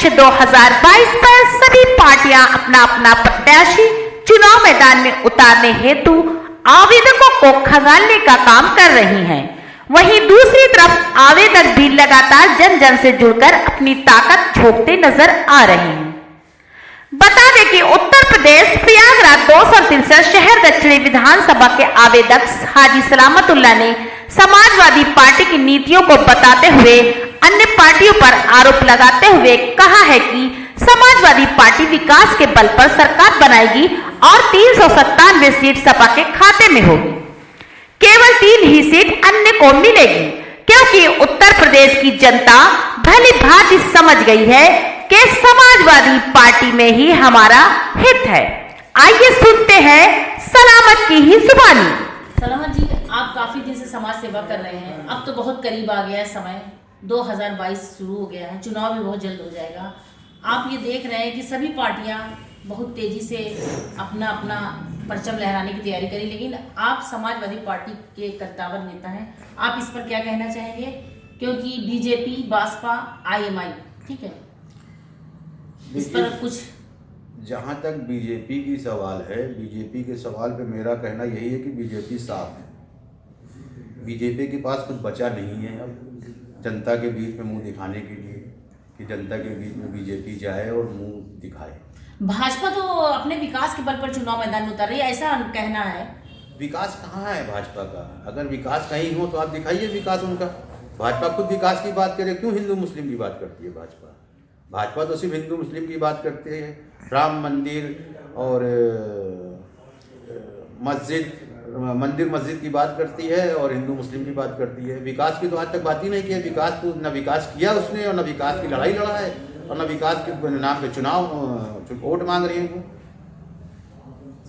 लक्ष्य 2022 पर सभी पार्टियां अपना अपना प्रत्याशी चुनाव मैदान में उतारने हेतु आवेदकों को खंगालने का काम कर रही हैं। वहीं दूसरी तरफ आवेदक भी लगातार जन जन से जुड़कर अपनी ताकत झोंकते नजर आ रहे हैं। बता दें कि उत्तर प्रदेश प्रयागराज 263 शहर दक्षिणी विधानसभा के आवेदक हाजी सलामतुल्लाह ने समाजवादी पार्टी की नीतियों को बताते हुए अन्य पार्टियों पर आरोप लगाते हुए कहा है कि समाजवादी पार्टी विकास के बल पर सरकार बनाएगी और 397 सीट सपा के खाते में होगी। केवल 3 ही सीट अन्य को मिलेगी, क्योंकि उत्तर प्रदेश की जनता भली भांति समझ गई है कि समाजवादी पार्टी में ही हमारा हित है। आइए सुनते हैं सलामत की ही जुबानी। सलामत जी, आप काफी दिन से समाज सेवा कर रहे हैं, अब तो बहुत करीब आ गया है समय, 2022 शुरू हो गया है, चुनाव भी बहुत जल्द हो जाएगा। आप ये देख रहे हैं कि सभी पार्टियां बहुत तेजी से अपना अपना परचम लहराने की तैयारी करें, लेकिन आप समाजवादी पार्टी के कद्दावर नेता हैं, आप इस पर क्या कहना चाहेंगे? क्योंकि बीजेपी, बसपा, आईएमआई, ठीक है, इस पर कुछ। जहाँ तक बीजेपी की सवाल है, बीजेपी के सवाल पे मेरा कहना यही है कि बीजेपी साफ है। बीजेपी के पास कुछ बचा नहीं है अब जनता के बीच में मुंह दिखाने के लिए कि जनता के बीच में बीजेपी जाए और मुंह दिखाए। भाजपा तो अपने विकास के बल पर चुनाव मैदान में उतर रही है, ऐसा कहना है। विकास कहाँ है भाजपा का? अगर विकास कहीं हो तो आप दिखाइए विकास उनका। भाजपा खुद विकास की बात करे, क्यों हिंदू मुस्लिम की बात करती है भाजपा? भाजपा तो सिर्फ हिंदू मुस्लिम की बात करते हैं, राम मंदिर और मस्जिद की बात करती है और हिंदू मुस्लिम की बात करती है। विकास की तो आज तक बात ही नहीं की है। विकास तो न विकास किया उसने और न विकास की लड़ाई लड़ा है और न विकास के नाम पे चुनाव वोट मांग रही है।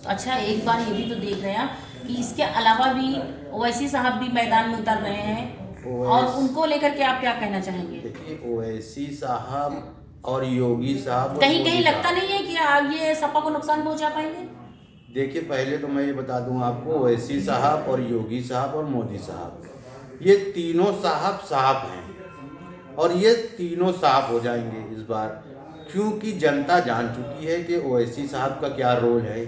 अच्छा, एक बार ये भी तो देख रहे हैं कि इसके अलावा भी ओवैसी साहब भी मैदान में उतर रहे हैं और उनको लेकर के आप क्या कहना चाहेंगे? देखिए, ओवैसी साहब और योगी साहब कहीं लगता नहीं है कि आप ये सपा को नुकसान पहुंचा पाएंगे? देखिए, पहले तो मैं ये बता दूं आपको, ओवैसी साहब और योगी साहब और मोदी साहब, ये तीनों साहब साफ हैं और ये तीनों साफ हो जाएंगे इस बार, क्योंकि जनता जान चुकी है कि ओवैसी साहब का क्या रोल है,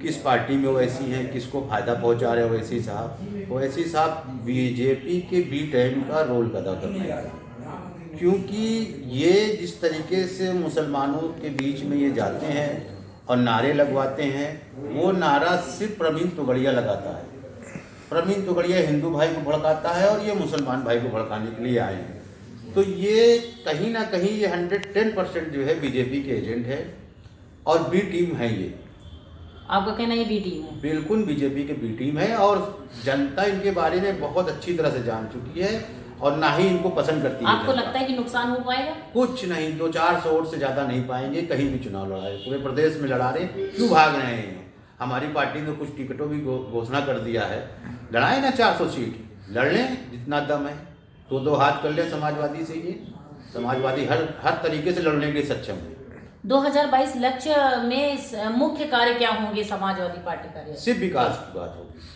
किस पार्टी में ओवैसी हैं, किसको फायदा पहुंचा रहे हैं ओवैसी साहब। ओवैसी साहब बीजेपी के बी टाइम का रोल अदा कर रहे हैं, क्योंकि ये जिस तरीके से मुसलमानों के बीच में ये जाते हैं और नारे लगवाते हैं, वो नारा सिर्फ प्रवीण तोगड़िया लगाता है। प्रवीण तोगड़िया हिंदू भाई को भड़काता है और ये मुसलमान भाई को भड़काने के लिए आए हैं। तो ये कहीं ना कहीं ये 110% जो है बीजेपी के एजेंट है और बी टीम है। ये आपका कहना है बी टीम है? बिल्कुल बीजेपी के बी टीम है और जनता इनके बारे में बहुत अच्छी तरह से जान चुकी है और ना ही इनको पसंद करती है। आपको लगता है कि नुकसान हो पाएगा? कुछ नहीं, 200-400 वोट से ज़्यादा नहीं पाएंगे। कहीं भी चुनाव लड़ा रहे, पूरे प्रदेश में लड़ा रहे, क्यों भाग रहे हैं? हमारी पार्टी ने कुछ टिकटों भी घोषणा कर दिया है, लड़ाए ना 400 सीट, लड़ लें जितना दम है। तो 2 हाथ कर लें समाजवादी से। ये समाजवादी हर तरीके से लड़ने के लिए सक्षम है। 2022 लक्ष्य में मुख्य कार्य क्या होंगे समाजवादी पार्टी का? सिर्फ विकास की बात होगी।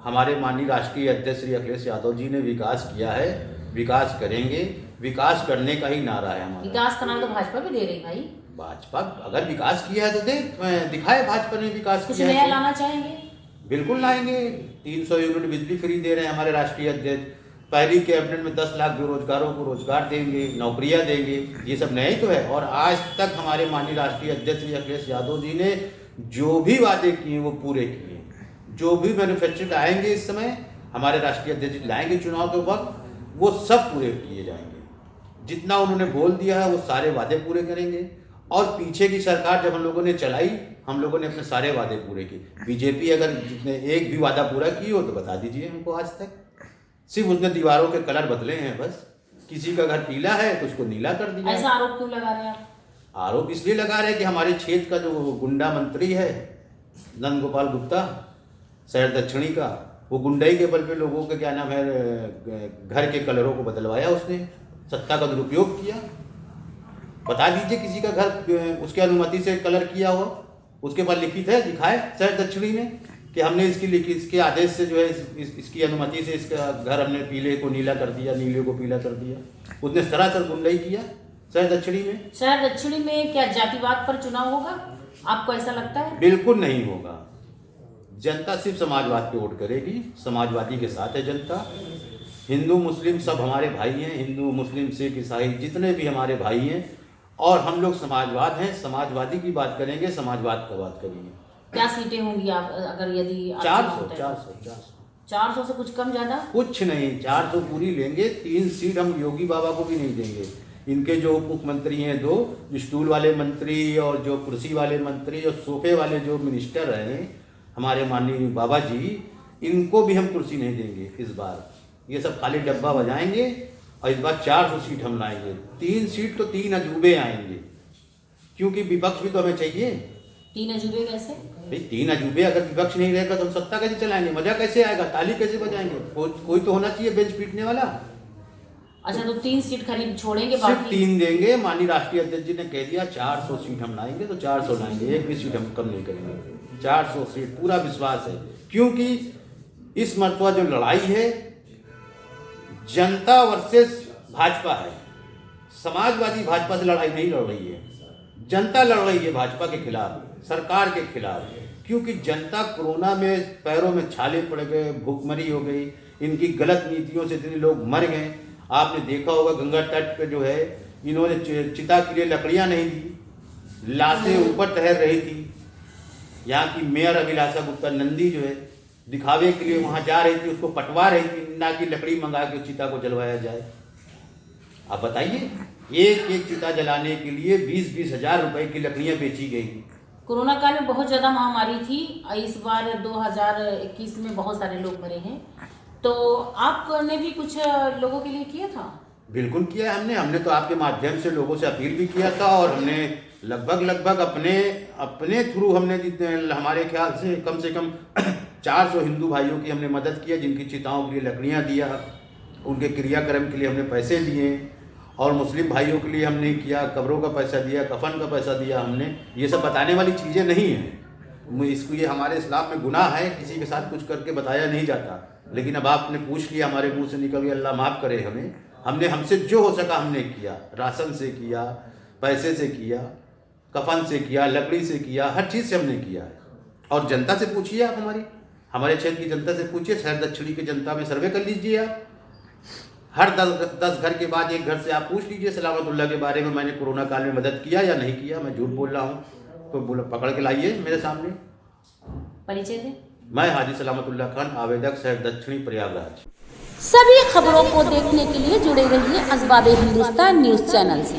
हमारे माननीय राष्ट्रीय अध्यक्ष श्री अखिलेश यादव जी ने विकास किया है, विकास करेंगे, विकास करने का ही नारा है हमारा। विकास का नाम तो भाजपा भी दे रही भाई। भाजपा अगर विकास किया है तो दिखाए भाजपा ने विकास कुछ किया नया है। लाना चाहेंगे? बिल्कुल लाएंगे। 300 यूनिट बिजली फ्री दे रहे हैं हमारे राष्ट्रीय अध्यक्ष। पहली कैबिनेट में 10 लाख बेरोजगारों को रोजगार देंगे, नौकरियां देंगे। ये सब नया ही तो है। और आज तक हमारे माननीय राष्ट्रीय अध्यक्ष श्री अखिलेश यादव जी ने जो भी वादे किए वो पूरे किए। जो भी मैन्युफैक्चर आएंगे इस समय हमारे राष्ट्रीय अध्यक्ष लाएंगे चुनाव के वक्त, वो सब पूरे किए जाएंगे। जितना उन्होंने बोल दिया है वो सारे वादे पूरे करेंगे। और पीछे की सरकार जब हम लोगों ने चलाई, हम लोगों ने अपने सारे वादे पूरे किए। बीजेपी अगर जितने एक भी वादा पूरा किए हो तो बता दीजिए हमको। आज तक सिर्फ उसने दीवारों के कलर बदले हैं बस। किसी का घर पीला है तो उसको नीला कर दिया। ऐसा आरोप क्यों लगा रहे हैं आप? आरोप इसलिए लगा रहे हैं कि हमारे क्षेत्र का जो गुंडा मंत्री है नंद गोपाल गुप्ता, शहर दक्षिणी का, वो गुंडाई के बल पे लोगों के क्या नाम है घर के कलरों को बदलवाया। उसने सत्ता का दुरुपयोग किया। बता दीजिए किसी का घर उसके अनुमति से कलर किया हो, उसके पास लिखित है, दिखाए शहर दक्षिणी में कि हमने इसके आदेश से जो है इसकी अनुमति से इसका घर हमने पीले को नीला कर दिया, नीले को पीला कर दिया। उसने सरासर गुंडाई किया। शहर दक्षिणी में। शहर दक्षिणी में क्या जातिवाद पर चुनाव होगा, आपको ऐसा लगता है? बिल्कुल नहीं होगा। जनता सिर्फ समाजवाद पे वोट करेगी, समाजवादी के साथ है जनता। हिंदू मुस्लिम सब हमारे भाई हैं, हिंदू मुस्लिम सिख ईसाई जितने भी हमारे भाई हैं, और हम लोग समाजवाद हैं, समाजवादी की बात करेंगे, समाजवाद का बात करेंगे। क्या सीटें होंगी आप अगर यदि 400 से कुछ कम ज्यादा? कुछ नहीं, 400 पूरी लेंगे। 3 सीट हम योगी बाबा को भी नहीं देंगे। इनके जो उप मुख्यमंत्री हैं 2, स्टूल वाले मंत्री और जो कुर्सी वाले मंत्री और सोफे वाले जो मिनिस्टर हैं हमारे माननीय बाबा जी, इनको भी हम कुर्सी नहीं देंगे इस बार। ये सब खाली डब्बा बजाएंगे और इस बार 400 सीट हम लाएंगे। 3 सीट तो 3 अजूबे आएंगे, क्योंकि विपक्ष भी तो हमें चाहिए। 3 अजूबे कैसे? भाई 3 अजूबे, अगर विपक्ष नहीं रहेगा तो हम सत्ता कैसे चलाएंगे, मजा कैसे आएगा, ताली कैसे बजाएंगे? कोई तो होना चाहिए बेंच पीटने वाला। अच्छा, तो 3 सीट खरीद छोड़ेंगे, सिर्फ बाकी 3 देंगे। माननीय राष्ट्रीय अध्यक्ष जी ने कह दिया 400 सीट हम लाएंगे तो 400 लाएंगे, एक भी सीट हम कम नहीं करेंगे। 400 सीट पूरा विश्वास है, क्योंकि इस मरतबा जो लड़ाई है जनता वर्सेस भाजपा है। समाजवादी भाजपा से लड़ाई नहीं लड़ रही है, जनता लड़ रही है भाजपा के खिलाफ, सरकार के खिलाफ। क्योंकि जनता कोरोना में पैरों में छाले पड़ गए, भूखमरी हो गई, इनकी गलत नीतियों से इतने लोग मर गए। आपने देखा होगा गंगा तट पे जो है इन्होंने चिता के लिए लकड़ियां नहीं दी, लाशें ऊपर तैर रही थी। यहाँ की मेयर अभिलाषा गुप्ता नंदी जो है दिखावे के लिए वहां जा रही थी, उसको पटवा रही थी, ना कि लकड़ी मंगा के चिता को जलवाया जाए। आप बताइए, एक चिता जलाने के लिए 20-20 हजार रुपए की लकड़ियां बेची गई। कोरोना काल में बहुत ज्यादा महामारी थी, इस बार 2021 में बहुत सारे लोग मरे हैं, तो आपने भी कुछ लोगों के लिए किया था? बिल्कुल किया हमने तो आपके माध्यम से लोगों से अपील भी किया था, और हमने लगभग अपने थ्रू हमने जितने हमारे ख्याल से कम 400 हिंदू भाइयों की हमने मदद किया, जिनकी चिताओं के लिए लकड़ियां दिया, उनके क्रियाक्रम के लिए हमने पैसे दिए, और मुस्लिम भाइयों के लिए हमने किया, कब्रों का पैसा दिया, कफन का पैसा दिया हमने। ये सब बताने वाली चीज़ें नहीं हैं, इसको ये हमारे इस्लाम में गुनाह है, किसी के साथ कुछ करके बताया नहीं जाता। लेकिन अब आपने पूछ लिया, हमारे मुंह से निकल गया, अल्लाह माफ़ करे हमें। हमसे जो हो सका हमने किया, राशन से किया, पैसे से किया, कफन से किया, लकड़ी से किया, हर चीज़ से हमने किया है। और जनता से पूछिए, आप हमारे क्षेत्र की जनता से पूछिए, शहर दक्षिणी की जनता में सर्वे कर लीजिए आप। हर 10 घर के बाद एक घर से आप पूछ लीजिए सलामतुल्लाह के बारे में, मैंने कोरोना काल में मदद किया या नहीं किया। मैं झूठ बोल रहा हूँ तो पकड़ के लाइए मेरे सामने। परिचय दें। मैं हाजी सलामतुल्लाह खान, आवेदक, शहर दक्षिणी, प्रयागराज। सभी खबरों को देखने के लिए जुड़े रहिए अज़बाब हिंदुस्तान न्यूज़ चैनल से।